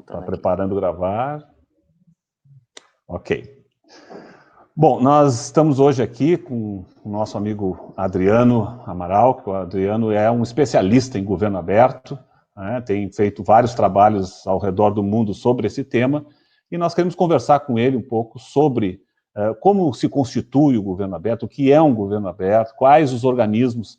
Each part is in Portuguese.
voltando aqui. Preparando gravar. Ok. Bom, nós estamos hoje aqui com o nosso amigo Adriano Amaral, que o Adriano é um especialista em governo aberto, né, tem feito vários trabalhos ao redor do mundo sobre esse tema, e nós queremos conversar com ele um pouco sobre como se constitui o governo aberto, o que é um governo aberto, quais os organismos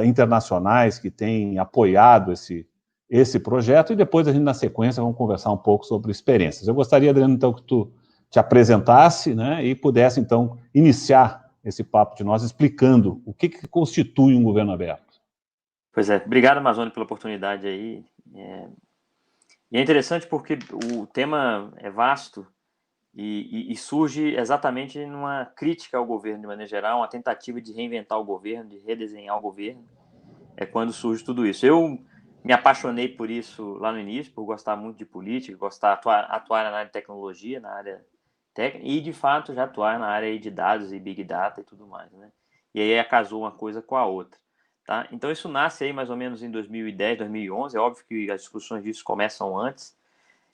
internacionais que têm apoiado esse projeto, e depois a gente, na sequência, vamos conversar um pouco sobre experiências. Eu gostaria, Adriano, então, que tu te apresentasse, né, e pudesse, então, iniciar esse papo de nós explicando o que constitui um governo aberto. Pois é, obrigado, Amazônia, pela oportunidade aí. E é interessante porque o tema é vasto e surge exatamente numa crítica ao governo de maneira geral, uma tentativa de reinventar o governo, de redesenhar o governo. É quando surge tudo isso. Eu me apaixonei por isso lá no início, por gostar muito de política, atuar na área de tecnologia, na área técnica, e de fato já atuar na área de dados e big data e tudo mais, né? E aí casou uma coisa com a outra, tá? Então isso nasce aí mais ou menos em 2010, 2011, é óbvio que as discussões disso começam antes,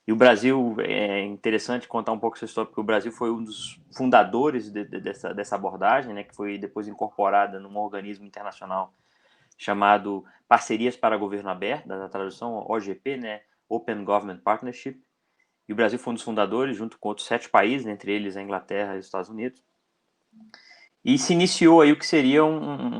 e o Brasil, é interessante contar um pouco essa história, porque o Brasil foi um dos fundadores dessa abordagem, né, que foi depois incorporada num organismo internacional chamado Parcerias para Governo Aberto, da tradução OGP, né, Open Government Partnership, e o Brasil foi um dos fundadores, junto com outros 7 países, entre eles a Inglaterra e os Estados Unidos, e se iniciou aí o que seria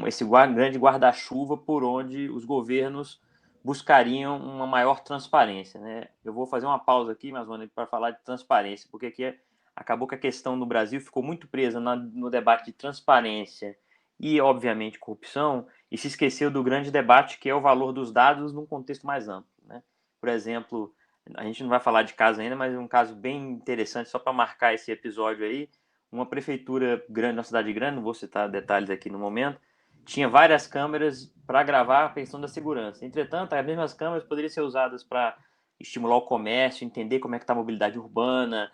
esse grande guarda-chuva por onde os governos buscariam uma maior transparência, né? Eu vou fazer uma pausa aqui, Amazônia, para falar de transparência, porque aqui acabou que a questão no Brasil ficou muito presa no debate de transparência e, obviamente, corrupção, e se esqueceu do grande debate que é o valor dos dados num contexto mais amplo, né? Por exemplo, a gente não vai falar de caso ainda, mas um caso bem interessante, só para marcar esse episódio aí, uma prefeitura grande, uma cidade grande, não vou citar detalhes aqui no momento, tinha várias câmeras para gravar a questão da segurança. Entretanto, as mesmas câmeras poderiam ser usadas para estimular o comércio, entender como é que está a mobilidade urbana,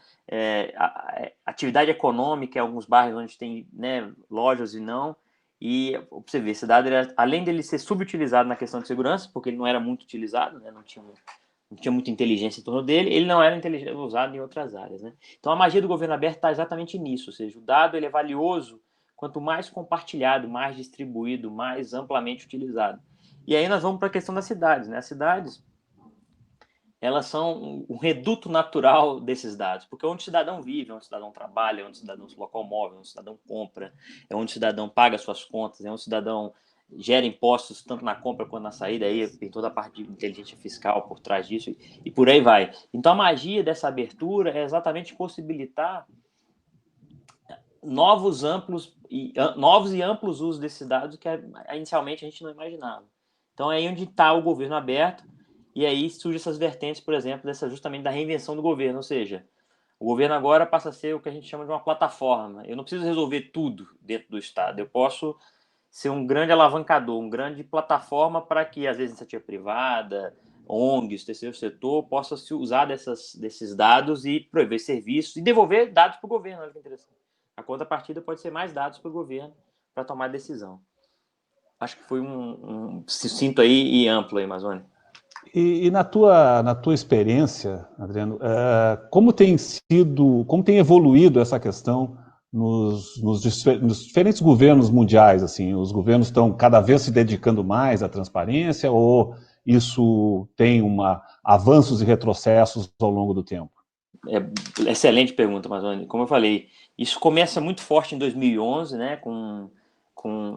atividade econômica em alguns bairros onde tem, né, lojas e não. E você vê, esse dado, além dele ser subutilizado na questão de segurança, porque ele não era muito utilizado, né, não tinha muita inteligência em torno dele, ele não era usado em outras áreas, né? Então a magia do governo aberto está exatamente nisso, ou seja, o dado ele é valioso quanto mais compartilhado, mais distribuído, mais amplamente utilizado. E aí nós vamos para a questão das cidades, né? As cidades, elas são um reduto natural desses dados, porque é onde o cidadão vive, é onde o cidadão trabalha, é onde o cidadão se locomove, é onde o cidadão compra, é onde o cidadão paga suas contas, é onde o cidadão gera impostos tanto na compra quanto na saída, aí tem toda a parte de inteligência fiscal por trás disso e por aí vai. Então a magia dessa abertura é exatamente possibilitar novos e amplos usos desses dados que inicialmente a gente não imaginava. Então é aí onde está o governo aberto, e aí surgem essas vertentes, por exemplo, justamente da reinvenção do governo, ou seja, o governo agora passa a ser o que a gente chama de uma plataforma. Eu não preciso resolver tudo dentro do Estado, eu posso ser um grande alavancador, uma grande plataforma para que, às vezes, iniciativa privada, ONGs, terceiro setor, possa se usar desses dados e prover serviços e devolver dados para o governo. Olha que interessante. A contrapartida pode ser mais dados para o governo para tomar decisão. Acho que foi um sucinto aí e amplo aí, Amazônia. E na tua experiência, Adriano, como tem evoluído essa questão nos diferentes governos mundiais? Assim, os governos estão cada vez se dedicando mais à transparência ou isso tem avanços e retrocessos ao longo do tempo? Excelente pergunta, Amazônia. Como eu falei, isso começa muito forte em 2011, né,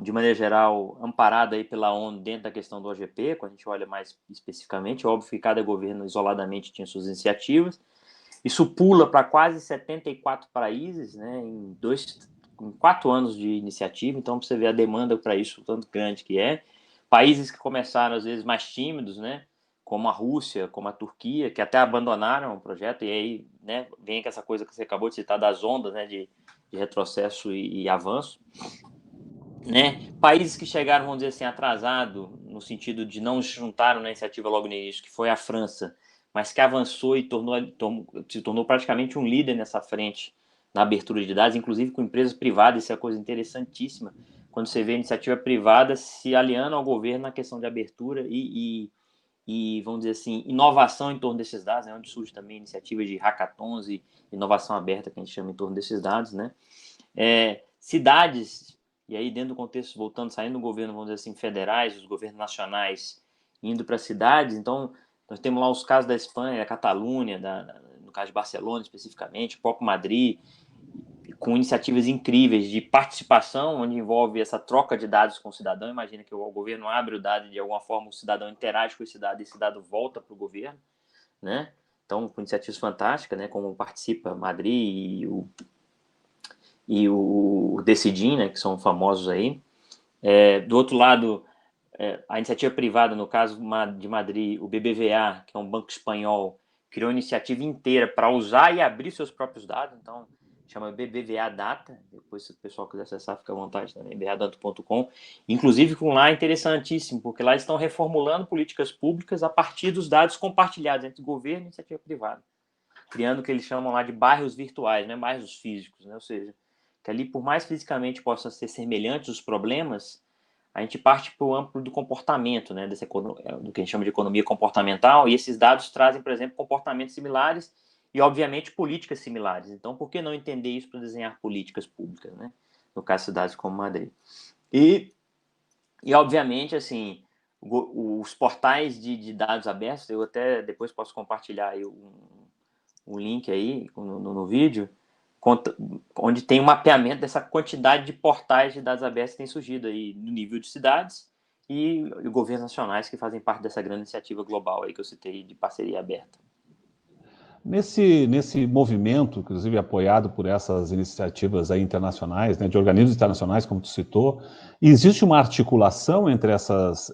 de maneira geral, amparado aí pela ONU dentro da questão do OGP, quando a gente olha mais especificamente. Óbvio que cada governo isoladamente tinha suas iniciativas. Isso pula para quase 74 países, né, em 4 anos de iniciativa. Então, você vê a demanda para isso, tanto grande que é. Países que começaram, às vezes, mais tímidos, né, como a Rússia, como a Turquia, que até abandonaram o projeto, e aí, né, vem com essa coisa que você acabou de citar das ondas, né, de retrocesso e avanço. Né? Países que chegaram, vamos dizer assim, atrasado, no sentido de não se juntaram na iniciativa logo no início, que foi a França, mas que avançou e se tornou praticamente um líder nessa frente, na abertura de dados, inclusive com empresas privadas. Isso é uma coisa interessantíssima, quando você vê a iniciativa privada se aliando ao governo na questão de abertura e vamos dizer assim, inovação em torno desses dados, né, onde surge também iniciativas de hackathons e inovação aberta, que a gente chama em torno desses dados, né? Cidades, e aí dentro do contexto, voltando, saindo do governo, vamos dizer assim, federais, os governos nacionais, indo para cidades, então nós temos lá os casos da Espanha, da Catalunha, no caso de Barcelona especificamente, o próprio Madrid, com iniciativas incríveis de participação, onde envolve essa troca de dados com o cidadão. Imagina que o governo abre o dado e, de alguma forma, o cidadão interage com esse dado e esse dado volta para o governo, né? Então, com iniciativas fantásticas, né? Como participa Madrid e o Decidim, né? Que são famosos aí. Do outro lado, a iniciativa privada, no caso de Madrid, o BBVA, que é um banco espanhol, criou uma iniciativa inteira para usar e abrir seus próprios dados. Então, chama BBVA Data. Depois, se o pessoal quiser acessar, fica à vontade também, bvadata.com. Inclusive, com lá é interessantíssimo, porque lá estão reformulando políticas públicas a partir dos dados compartilhados entre governo e iniciativa privada, criando o que eles chamam lá de bairros virtuais, né? Bairros físicos, né? Ou seja, que ali, por mais fisicamente possam ser semelhantes os problemas, a gente parte para o âmbito do comportamento, né, do que a gente chama de economia comportamental, e esses dados trazem, por exemplo, comportamentos similares e, obviamente, políticas similares. Então, por que não entender isso para desenhar políticas públicas, né? No caso de cidades como Madrid. E obviamente, assim, os portais de dados abertos, eu até depois posso compartilhar aí um link aí no vídeo, onde tem um mapeamento dessa quantidade de portais de dados abertos que tem surgido aí no nível de cidades e governos nacionais que fazem parte dessa grande iniciativa global aí que eu citei de parceria aberta. Nesse movimento, inclusive apoiado por essas iniciativas aí internacionais, né, de organismos internacionais, como tu citou, existe uma articulação entre essas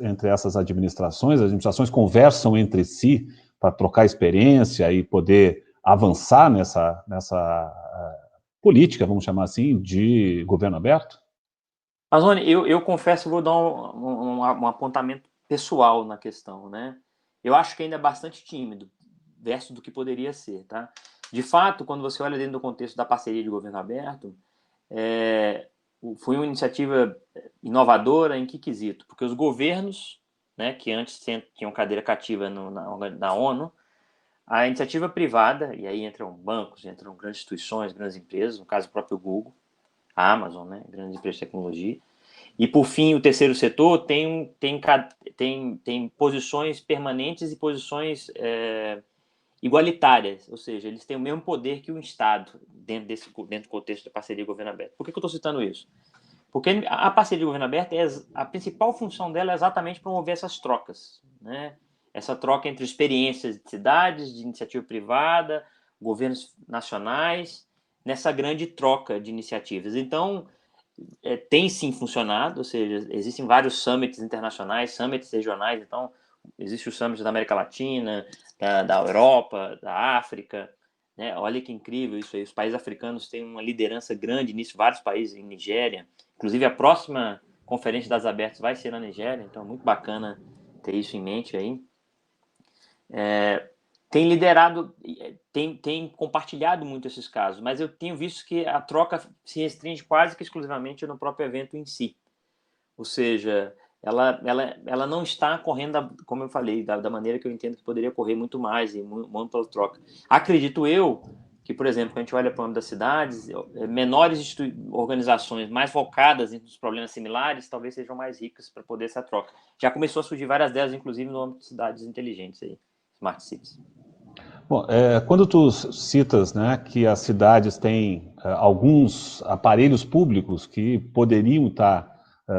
administrações? As administrações conversam entre si para trocar experiência e poder avançar nessa política, vamos chamar assim, de governo aberto? Mas, Rony, eu confesso, vou dar um apontamento pessoal na questão, né? Eu acho que ainda é bastante tímido, versus do que poderia ser, tá? De fato, quando você olha dentro do contexto da parceria de governo aberto, foi uma iniciativa inovadora em que quesito? Porque os governos, né, que antes tinham cadeira cativa na ONU, a iniciativa privada, e aí entram bancos, entram grandes instituições, grandes empresas, no caso o próprio Google, a Amazon, né, grandes empresas de tecnologia, e por fim o terceiro setor tem posições permanentes e posições igualitárias, ou seja, eles têm o mesmo poder que o Estado dentro do contexto da parceria governo aberto. Por que eu estou citando isso? Porque a parceria de governo aberto, a principal função dela é exatamente promover essas trocas, né? Essa troca entre experiências de cidades, de iniciativa privada, governos nacionais, nessa grande troca de iniciativas. Então, tem sim funcionado, ou seja, existem vários summits internacionais, summits regionais, então existe o summit da América Latina, da Europa, da África, né? Olha que incrível isso aí, os países africanos têm uma liderança grande nisso, vários países, em Nigéria, inclusive a próxima conferência das abertas vai ser na Nigéria, então é muito bacana ter isso em mente aí. Tem liderado, tem compartilhado muito esses casos, mas eu tenho visto que a troca se restringe quase que exclusivamente no próprio evento em si. Ou seja, ela não está correndo, como eu falei, da maneira que eu entendo que poderia correr muito mais, e muito pela troca. Acredito eu que, por exemplo, quando a gente olha para o âmbito das cidades, menores organizações mais focadas nos problemas similares, talvez sejam mais ricas para poder essa troca. Já começou a surgir várias delas, inclusive no âmbito de cidades inteligentes, aí, smart cities. Bom, quando tu citas, né, que as cidades têm alguns aparelhos públicos que poderiam estar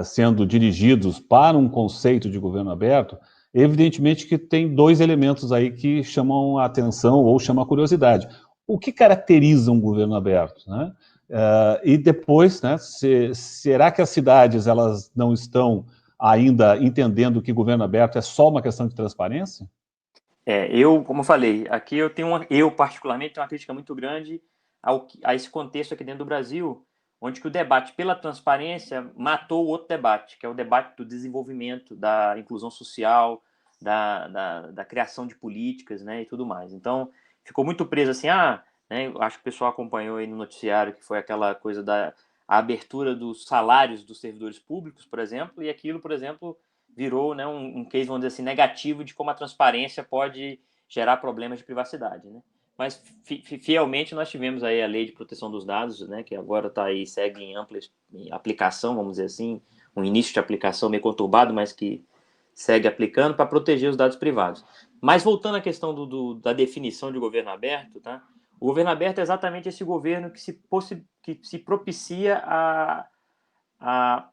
sendo dirigidos para um conceito de governo aberto, evidentemente que tem dois elementos aí que chamam a atenção ou chamam a curiosidade. O que caracteriza um governo aberto, né? E depois, né, será que as cidades elas não estão ainda entendendo que governo aberto é só uma questão de transparência? Como eu falei, aqui eu particularmente tenho uma crítica muito grande a esse contexto aqui dentro do Brasil, onde que o debate pela transparência matou o outro debate, que é o debate do desenvolvimento, da inclusão social, da criação de políticas, né, e tudo mais. Então, ficou muito preso assim, né, acho que o pessoal acompanhou aí no noticiário que foi aquela coisa a abertura dos salários dos servidores públicos, por exemplo, e aquilo, por exemplo, virou, né, um case, vamos dizer assim, negativo de como a transparência pode gerar problemas de privacidade, né? Mas fielmente nós tivemos aí a lei de proteção dos dados, né, que agora está aí, segue em ampla aplicação, vamos dizer assim, um início de aplicação meio conturbado, mas que segue aplicando para proteger os dados privados. Mas voltando à questão da definição de governo aberto, tá? O governo aberto é exatamente esse governo que se propicia a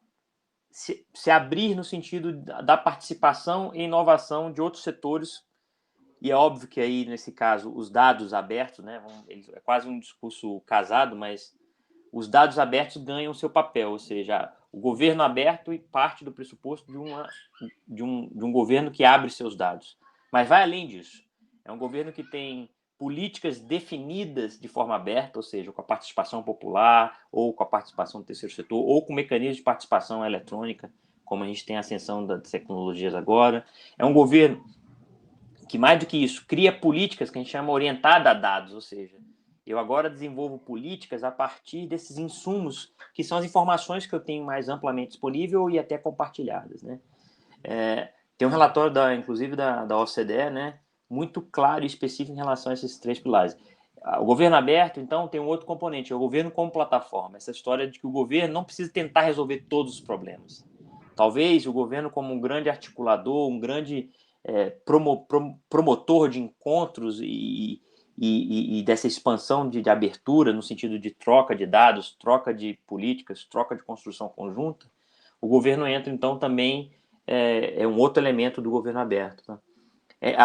se abrir no sentido da participação e inovação de outros setores. E é óbvio que aí, nesse caso, os dados abertos, né, é quase um discurso casado, mas os dados abertos ganham seu papel, ou seja, o governo aberto e parte do pressuposto de um governo que abre seus dados. Mas vai além disso. É um governo que tem políticas definidas de forma aberta, ou seja, com a participação popular, ou com a participação do terceiro setor, ou com mecanismos de participação eletrônica, como a gente tem a ascensão das tecnologias agora. É um governo que, mais do que isso, cria políticas que a gente chama orientada a dados, ou seja, eu agora desenvolvo políticas a partir desses insumos, que são as informações que eu tenho mais amplamente disponível e até compartilhadas, né? Tem um relatório, inclusive, da OCDE, né, muito claro e específico em relação a esses 3 pilares. O governo aberto, então, tem um outro componente, é o governo como plataforma. Essa história de que o governo não precisa tentar resolver todos os problemas. Talvez o governo como um grande articulador, um grande promotor de encontros e dessa expansão de abertura no sentido de troca de dados, troca de políticas, troca de construção conjunta, o governo entra, então, também é um outro elemento do governo aberto. Tá?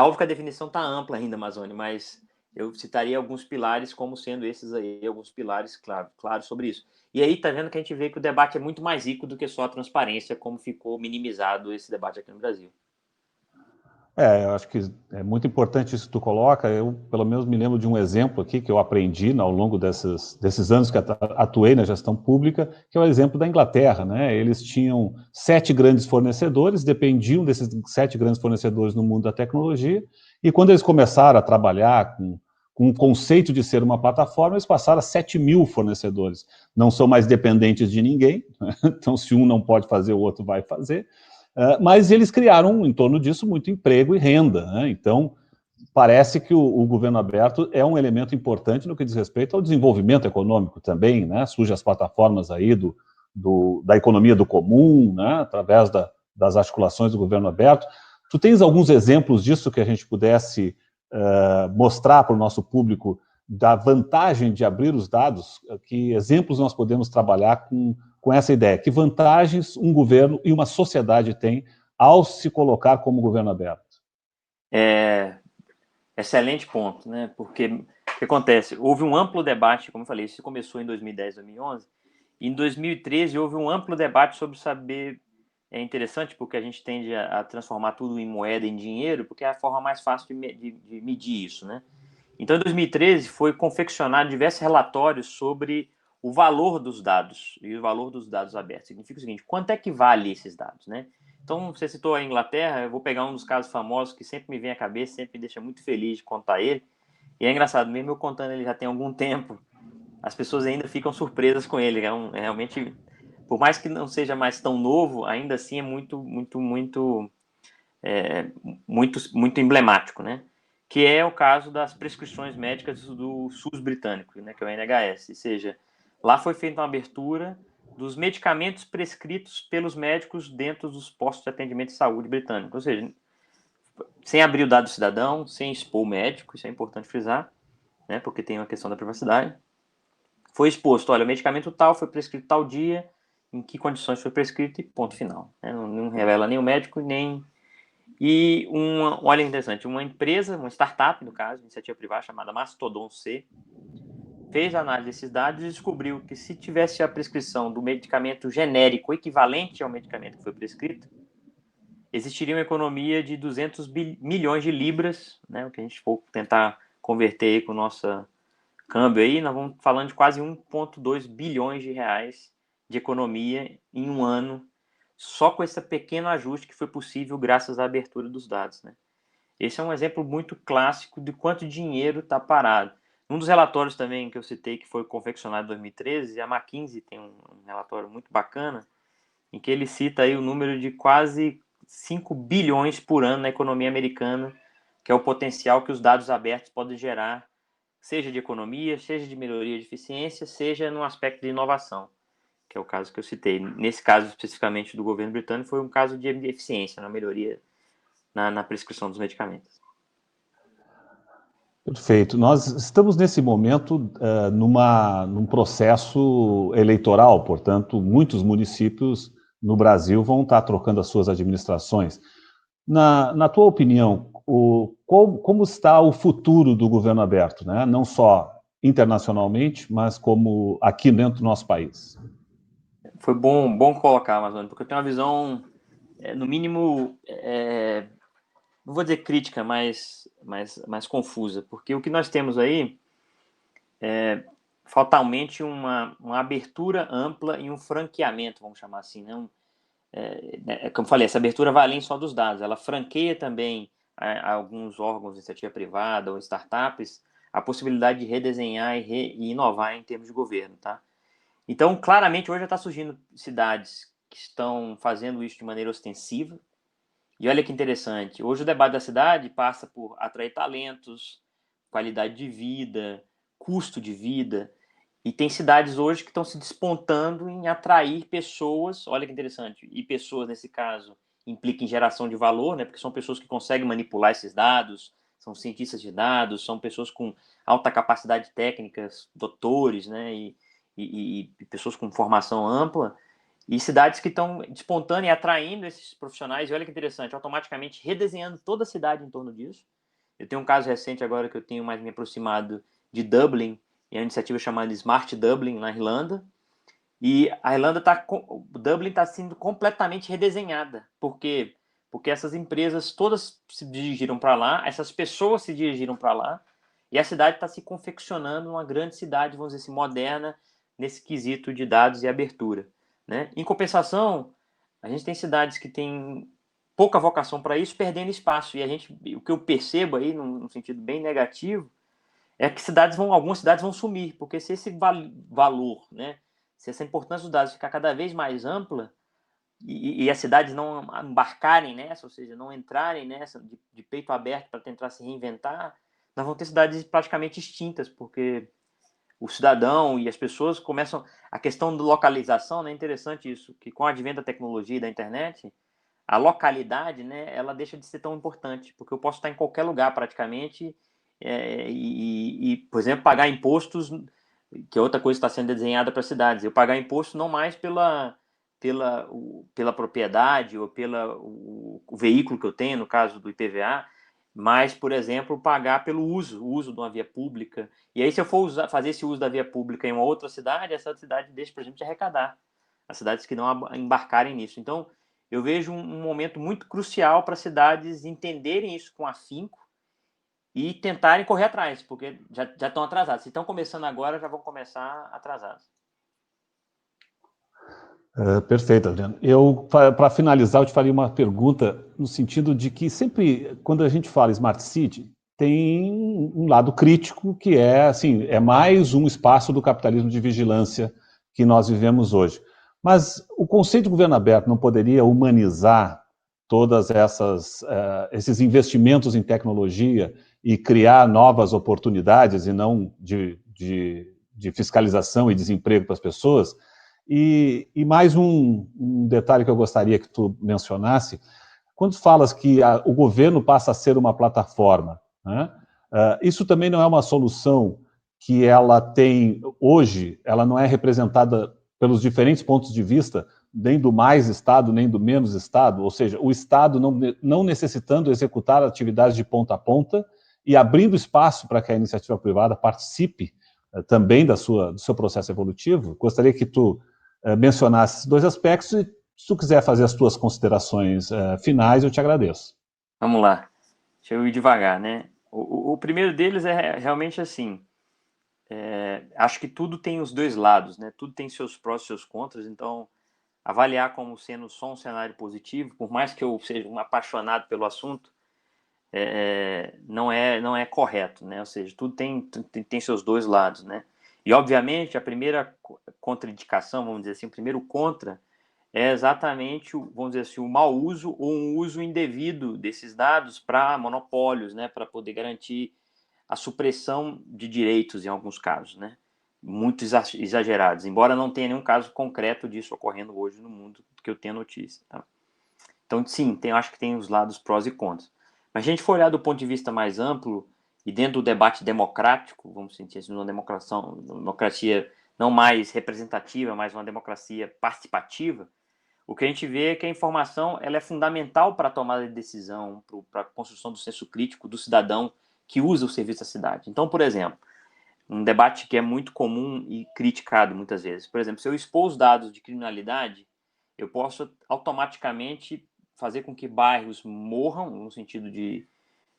Óbvio que a definição está ampla ainda, Amazônia, mas eu citaria alguns pilares como sendo esses aí, alguns pilares claros sobre isso. E aí tá vendo que a gente vê que o debate é muito mais rico do que só a transparência, como ficou minimizado esse debate aqui no Brasil. Eu acho que é muito importante isso que tu coloca. Eu, pelo menos, me lembro de um exemplo aqui que eu aprendi ao longo desses anos que atuei na gestão pública, que é o exemplo da Inglaterra, né? Eles tinham 7 grandes fornecedores, dependiam desses 7 grandes fornecedores no mundo da tecnologia, e quando eles começaram a trabalhar com o conceito de ser uma plataforma, eles passaram a 7.000 fornecedores. Não são mais dependentes de ninguém, então se um não pode fazer, o outro vai fazer. Mas eles criaram, em torno disso, muito emprego e renda, né? Então, parece que o governo aberto é um elemento importante no que diz respeito ao desenvolvimento econômico também, né? Surgem as plataformas aí da economia do comum, né? Através das articulações do governo aberto. Tu tens alguns exemplos disso que a gente pudesse mostrar para o nosso público da vantagem de abrir os dados? Que exemplos nós podemos trabalhar com essa ideia? Que vantagens um governo e uma sociedade têm ao se colocar como governo aberto? Excelente ponto, né? Porque o que acontece? Houve um amplo debate, como eu falei, isso começou em 2010, 2011, e em 2013 houve um amplo debate sobre saber. É interessante porque a gente tende a transformar tudo em moeda, em dinheiro, porque é a forma mais fácil de medir isso, né? Então, em 2013, foi confeccionado diversos relatórios sobre o valor dos dados e o valor dos dados abertos. Significa o seguinte: quanto é que vale esses dados, né? Então, você citou a Inglaterra, eu vou pegar um dos casos famosos que sempre me vem à cabeça, sempre me deixa muito feliz de contar ele. E é engraçado, mesmo eu contando ele já tem algum tempo, as pessoas ainda ficam surpresas com ele. É realmente, por mais que não seja mais tão novo, ainda assim é muito emblemático, né? Que é o caso das prescrições médicas do SUS britânico, né, que é o NHS. Ou seja, lá foi feita uma abertura dos medicamentos prescritos pelos médicos dentro dos postos de atendimento de saúde britânicos. Ou seja, sem abrir o dado do cidadão, sem expor o médico, isso é importante frisar, né, porque tem uma questão da privacidade. Foi exposto, olha, o medicamento tal foi prescrito tal dia, em que condições foi prescrito e ponto final. Né? Não revela nem o médico, nem... E olha interessante, uma empresa, uma startup, no caso, iniciativa privada chamada Mastodon C, fez a análise desses dados e descobriu que se tivesse a prescrição do medicamento genérico equivalente ao medicamento que foi prescrito, existiria uma economia de 200 milhões de libras, né, o que a gente for tentar converter aí com o nosso câmbio aí, nós vamos falando de quase 1,2 bilhões de reais de economia em um ano, só com esse pequeno ajuste que foi possível graças à abertura dos dados, né? Esse é um exemplo muito clássico de quanto dinheiro está parado. Um dos relatórios também que eu citei, que foi confeccionado em 2013, a McKinsey tem um relatório muito bacana, em que ele cita aí o número de quase 5 bilhões por ano na economia americana, que é o potencial que os dados abertos podem gerar, seja de economia, seja de melhoria de eficiência, seja no aspecto de inovação, que é o caso que eu citei. Nesse caso especificamente do governo britânico, foi um caso de eficiência, na melhoria na prescrição dos medicamentos. Perfeito. Nós estamos nesse momento num processo eleitoral, portanto, muitos municípios no Brasil vão estar trocando as suas administrações. Na tua opinião, como está o futuro do governo aberto, né? Não só internacionalmente, mas como aqui dentro do nosso país? Foi bom colocar, Amazônia, porque eu tenho uma visão, no mínimo, não vou dizer crítica, mas confusa, porque o que nós temos aí é fatalmente uma abertura ampla e um franqueamento, vamos chamar assim, né? Como eu falei, essa abertura vai além só dos dados, ela franqueia também a alguns órgãos de iniciativa privada ou startups a possibilidade de redesenhar e inovar em termos de governo, tá? Então, claramente, hoje já está surgindo cidades que estão fazendo isso de maneira ostensiva. E olha que interessante, hoje o debate da cidade passa por atrair talentos, qualidade de vida, custo de vida. E tem cidades hoje que estão se despontando em atrair pessoas, olha que interessante, e pessoas, nesse caso, implica em geração de valor, né? Porque são pessoas que conseguem manipular esses dados, são cientistas de dados, são pessoas com alta capacidade técnica, doutores, né? E pessoas com formação ampla, e cidades que estão despontando e atraindo esses profissionais, e olha que interessante, automaticamente redesenhando toda a cidade em torno disso. Eu tenho um caso recente agora que eu tenho mais me aproximado de Dublin, e a iniciativa chamada Smart Dublin, na Irlanda, e a Irlanda Dublin está sendo completamente redesenhada. Por quê? Porque essas empresas todas se dirigiram para lá, essas pessoas se dirigiram para lá, e a cidade está se confeccionando uma grande cidade, vamos dizer assim, moderna, nesse quesito de dados e abertura, né? Em compensação, a gente tem cidades que têm pouca vocação para isso, perdendo espaço. E o que eu percebo aí, num sentido bem negativo, é que algumas cidades vão sumir, porque se esse valor, né, se essa importância dos dados ficar cada vez mais ampla e as cidades não embarcarem nessa, ou seja, não entrarem nessa de peito aberto para tentar se reinventar, nós vamos ter cidades praticamente extintas, porque o cidadão e as pessoas começam... A questão da localização, né, é interessante isso, que com o advento da tecnologia e da internet, a localidade, né, ela deixa de ser tão importante, porque eu posso estar em qualquer lugar praticamente por exemplo, pagar impostos, que é outra coisa que está sendo desenhada para as cidades. Eu pagar imposto não mais pela propriedade ou o veículo que eu tenho, no caso do IPVA, mas, por exemplo, pagar pelo o uso de uma via pública. E aí, se eu for fazer esse uso da via pública em uma outra cidade, essa cidade deixa, por exemplo, de arrecadar. As cidades que não embarcarem nisso. Então, eu vejo um momento muito crucial para as cidades entenderem isso com afinco e tentarem correr atrás, porque já estão atrasados. Se estão começando agora, já vão começar atrasados. Perfeito, Adriano. Para finalizar, eu te faria uma pergunta no sentido de que sempre, quando a gente fala Smart City, tem um lado crítico que é, assim, é mais um espaço do capitalismo de vigilância que nós vivemos hoje. Mas o conceito de governo aberto não poderia humanizar todas esses investimentos em tecnologia e criar novas oportunidades e não de fiscalização e desemprego para as pessoas? E mais um detalhe que eu gostaria que tu mencionasse, quando falas que o governo passa a ser uma plataforma, né? Isso também não é uma solução que ela tem hoje, ela não é representada pelos diferentes pontos de vista, nem do mais Estado, nem do menos Estado, ou seja, o Estado não necessitando executar atividades de ponta a ponta e abrindo espaço para que a iniciativa privada participe também do seu processo evolutivo. Gostaria que tu mencionasse esses dois aspectos e, se tu quiser fazer as tuas considerações finais, eu te agradeço. Vamos lá. Deixa eu ir devagar, né? O primeiro deles é realmente assim. Acho que tudo tem os dois lados, né? Tudo tem seus prós e seus contras, então avaliar como sendo só um cenário positivo, por mais que eu seja um apaixonado pelo assunto, não é correto, né? Ou seja, tudo tem seus dois lados, né? E obviamente a primeira contraindicação, vamos dizer assim, o primeiro contra é exatamente, vamos dizer assim, o mau uso ou um uso indevido desses dados para monopólios, né, para poder garantir a supressão de direitos em alguns casos, né, muito exagerados, embora não tenha nenhum caso concreto disso ocorrendo hoje no mundo que eu tenho notícia. Tá? Então, sim, acho que tem os lados prós e contras. Mas se a gente for olhar do ponto de vista mais amplo e dentro do debate democrático, vamos sentir assim, uma democracia não mais representativa, mas uma democracia participativa, o que a gente vê é que a informação ela é fundamental para a tomada de decisão, para a construção do senso crítico do cidadão que usa o serviço da cidade. Então, por exemplo, um debate que é muito comum e criticado muitas vezes. Por exemplo, se eu expor os dados de criminalidade, eu posso automaticamente fazer com que bairros morram, no sentido de,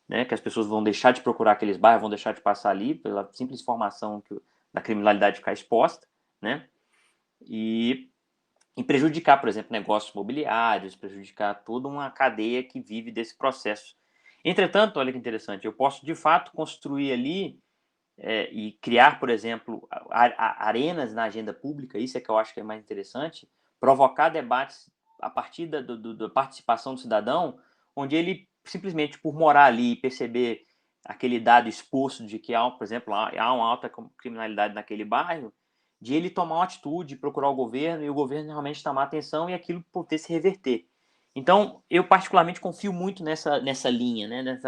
né, que as pessoas vão deixar de procurar aqueles bairros, vão deixar de passar ali, pela simples informação da criminalidade ficar exposta, né? E prejudicar, por exemplo, negócios imobiliários, prejudicar toda uma cadeia que vive desse processo. Entretanto, olha que interessante, eu posso de fato construir ali e criar, por exemplo, arenas na agenda pública, isso é que eu acho que é mais interessante, provocar debates a partir da participação do cidadão, onde ele simplesmente por morar ali e perceber aquele dado exposto de que há, por exemplo, há uma alta criminalidade naquele bairro, de ele tomar uma atitude, procurar o governo e o governo realmente tomar atenção e aquilo poder se reverter. Então, eu particularmente confio muito nessa linha, né?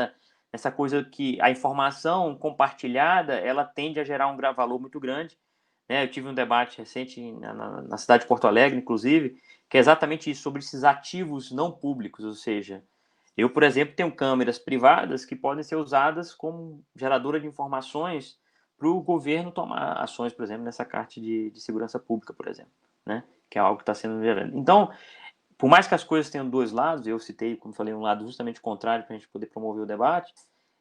Nessa coisa que a informação compartilhada, ela tende a gerar um valor muito grande. Né? Eu tive um debate recente na cidade de Porto Alegre, inclusive, que é exatamente isso, sobre esses ativos não públicos, ou seja, eu, por exemplo, tenho câmeras privadas que podem ser usadas como geradora de informações para o governo tomar ações, por exemplo, nessa carta de segurança pública, por exemplo, né? Que é algo que está sendo gerado. Então, por mais que as coisas tenham dois lados, eu citei, como falei, um lado justamente contrário para a gente poder promover o debate,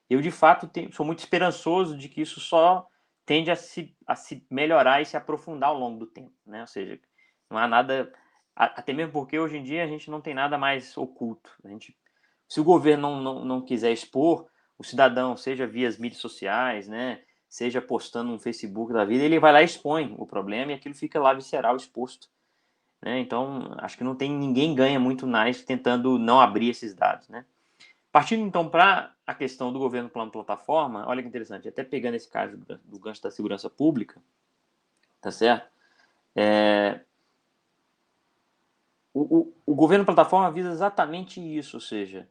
eu de fato sou muito esperançoso de que isso só tende a se melhorar e se aprofundar ao longo do tempo, né? Ou seja, não há nada, até mesmo porque hoje em dia a gente não tem nada mais oculto. Se o governo não quiser expor, o cidadão, seja via as mídias sociais, né, seja postando no Facebook da vida, ele vai lá e expõe o problema e aquilo fica lá visceral, exposto. Né? Então, acho que não tem ninguém ganha muito mais tentando não abrir esses dados. Né? Partindo então para a questão do governo plano plataforma, olha que interessante, até pegando esse caso do gancho da segurança pública, tá certo? O governo plataforma visa exatamente isso, ou seja,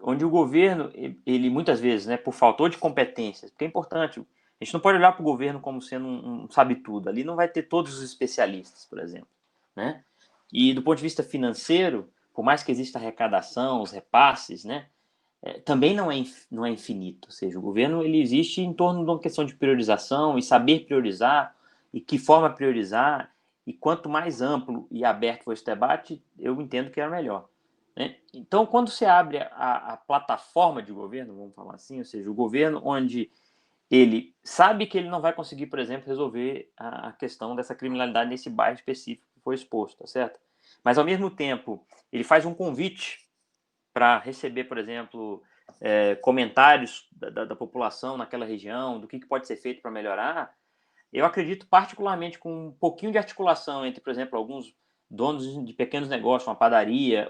onde o governo, ele muitas vezes, né, por falta de competências, porque é importante, a gente não pode olhar para o governo como sendo um sabe-tudo, ali não vai ter todos os especialistas, por exemplo, né? E do ponto de vista financeiro, por mais que exista arrecadação, os repasses, né, também não é infinito, ou seja, o governo ele existe em torno de uma questão de priorização e saber priorizar e que forma priorizar, e quanto mais amplo e aberto for esse debate, eu entendo que é melhor. Né? Então, quando você abre a plataforma de governo, vamos falar assim, ou seja, o governo onde ele sabe que ele não vai conseguir, por exemplo, resolver a questão dessa criminalidade nesse bairro específico que foi exposto, tá certo? Mas, ao mesmo tempo, ele faz um convite para receber, por exemplo, comentários da população naquela região, do que pode ser feito para melhorar. Eu acredito particularmente com um pouquinho de articulação entre, por exemplo, alguns donos de pequenos negócios, uma padaria,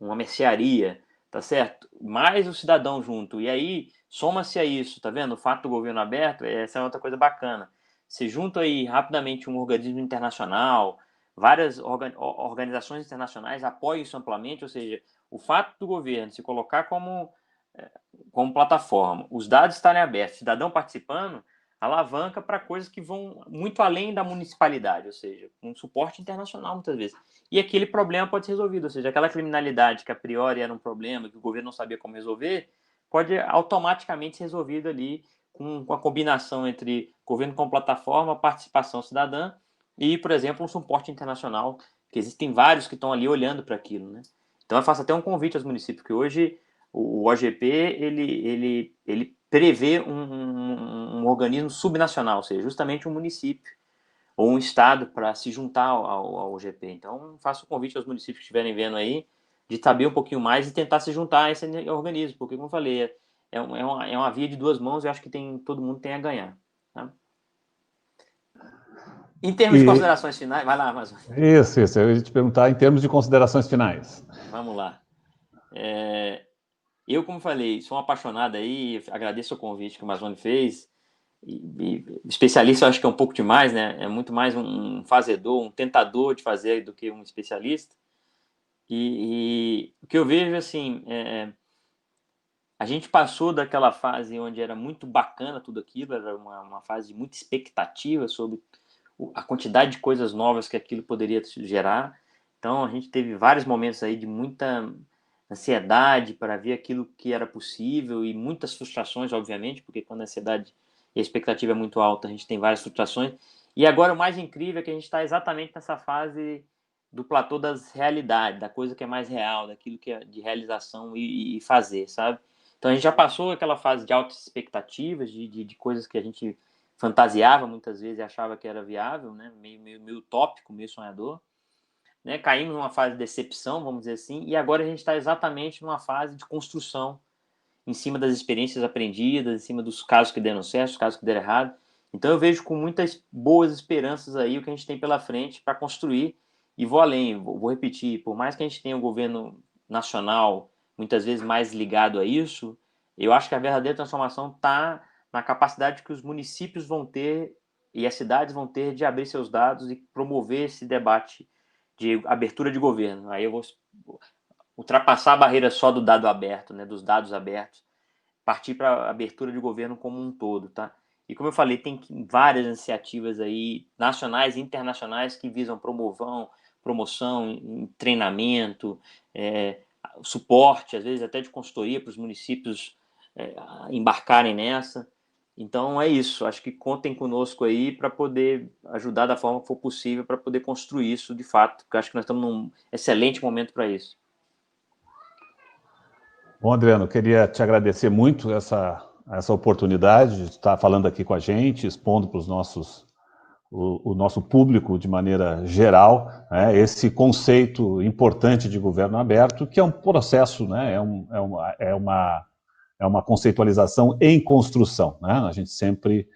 uma mercearia, tá certo? Mais o cidadão junto. E aí, soma-se a isso, tá vendo? O fato do governo aberto, essa é outra coisa bacana. Se junta aí rapidamente um organismo internacional, várias organizações internacionais apoiam isso amplamente, ou seja, o fato do governo se colocar como plataforma, os dados estarem abertos, o cidadão participando, alavanca para coisas que vão muito além da municipalidade, ou seja, um suporte internacional muitas vezes. E aquele problema pode ser resolvido, ou seja, aquela criminalidade que a priori era um problema, que o governo não sabia como resolver, pode automaticamente ser resolvido ali com a combinação entre governo com plataforma, participação cidadã e, por exemplo, um suporte internacional, que existem vários que estão ali olhando para aquilo, né? Então eu faço até um convite aos municípios, que hoje o OGP ele prevê um organismo subnacional, ou seja, justamente um município ou um estado para se juntar ao OGP. Então, faço o convite aos municípios que estiverem vendo aí de saber um pouquinho mais e tentar se juntar a esse organismo, porque, como eu falei, é uma via de duas mãos e eu acho que todo mundo tem a ganhar. Tá? Em termos de considerações finais, vai lá, Amazônia. Isso, eu ia te perguntar em termos de considerações finais. Vamos lá. Eu, como falei, sou um apaixonado aí, agradeço o convite que o Amazônia fez. Especialista eu acho que é um pouco demais, né? É muito mais um fazedor, um tentador de fazer do que um especialista. E o que eu vejo, assim, a gente passou daquela fase onde era muito bacana tudo aquilo, era uma fase de muita expectativa sobre a quantidade de coisas novas que aquilo poderia gerar. Então, a gente teve vários momentos aí de muita ansiedade para ver aquilo que era possível e muitas frustrações, obviamente, porque quando a ansiedade e a expectativa é muito alta, a gente tem várias frustrações. E agora o mais incrível é que a gente está exatamente nessa fase do platô das realidades, da coisa que é mais real, daquilo que é de realização e fazer, sabe? Então a gente já passou aquela fase de altas expectativas, de coisas que a gente fantasiava muitas vezes e achava que era viável, né? Meio utópico, meio sonhador. Né? Caímos numa fase de decepção, vamos dizer assim, e agora a gente está exatamente numa fase de construção, em cima das experiências aprendidas, em cima dos casos que deram certo, os casos que deram errado. Então eu vejo com muitas boas esperanças aí o que a gente tem pela frente para construir, e vou além, vou repetir, por mais que a gente tenha um governo nacional muitas vezes mais ligado a isso, eu acho que a verdadeira transformação está na capacidade que os municípios vão ter e as cidades vão ter de abrir seus dados e promover esse debate de abertura de governo. Aí eu vou ultrapassar a barreira só do dado aberto, né, dos dados abertos, partir para a abertura de governo como um todo, tá? E como eu falei, tem várias iniciativas aí, nacionais e internacionais, que visam promoção, treinamento, suporte, às vezes até de consultoria para os municípios embarcarem nessa. Então é isso, acho que contem conosco aí para poder ajudar da forma que for possível para poder construir isso de fato, porque acho que nós estamos num excelente momento para isso. Bom, Adriano, eu queria te agradecer muito essa oportunidade de estar falando aqui com a gente, expondo para o nosso público de maneira geral, né, esse conceito importante de governo aberto, que é um processo, né, é uma conceitualização em construção. Né? A gente sempre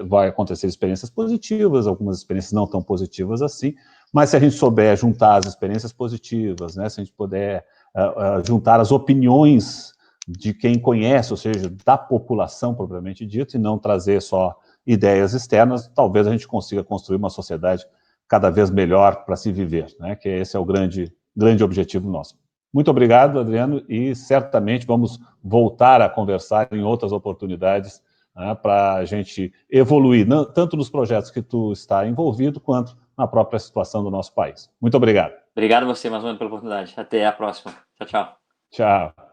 vai acontecer experiências positivas, algumas experiências não tão positivas assim, mas se a gente souber juntar as experiências positivas, né, se a gente puder juntar as opiniões de quem conhece, ou seja, da população propriamente dita, e não trazer só ideias externas, talvez a gente consiga construir uma sociedade cada vez melhor para se viver, né? Que esse é o grande objetivo nosso. Muito obrigado, Adriano, e certamente vamos voltar a conversar em outras oportunidades, né, para a gente evoluir, tanto nos projetos que tu está envolvido, quanto na própria situação do nosso país. Muito obrigado. Obrigado a você, Amazônia, pela oportunidade. Até a próxima. Tchau, tchau. Tchau.